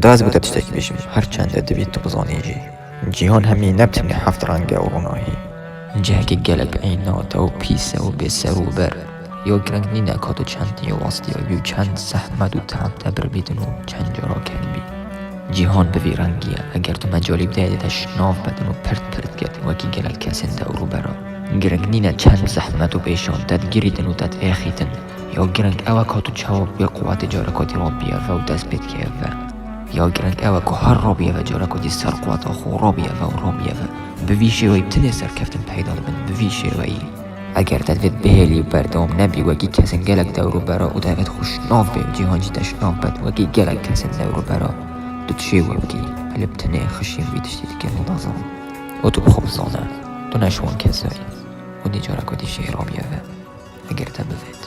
داز بوده تشتکی بشیم هرچند دبیت تو بزانیجی جیهان همی نبتنی حفت رنگ او روناهی جهك قلب عينات أو بيسة وبسر وبر يا گرنگ نينا كاتو چند يا واسطي يا چند زحمت و تعب تبر بدن و چند جرا كلبي جیهان به ویرانگیه اگر تو مجالی بدهدش ناف بدن و پرت کرد وکی گلل کسین دورو برا گرنگ نینه چند زحمت و پیشان داد گریدن و داد اخیتن یا گرنگ اوه کاتو چواب یا قوات جارکاتی رابیه و دست بید که یا گرنگ اوه که هر رابیه و جارکاتی سر قوات آخو رابیه و به ویشه وی بتنه سر کفتن پیدا بند به ویشه وی اگر داد بهلی بردام نبی وکی کسین گلک دورو برا و داد خوش ناف بی جیهان جیتش ناف بد وکی گلک کسین دورو برا دوتشي وابكي قلبتني خشين في تشتيت كان نظام وتو بخبزانه تو نشوان كزاي ودي جارك ودي شي رابيا اگر تبذت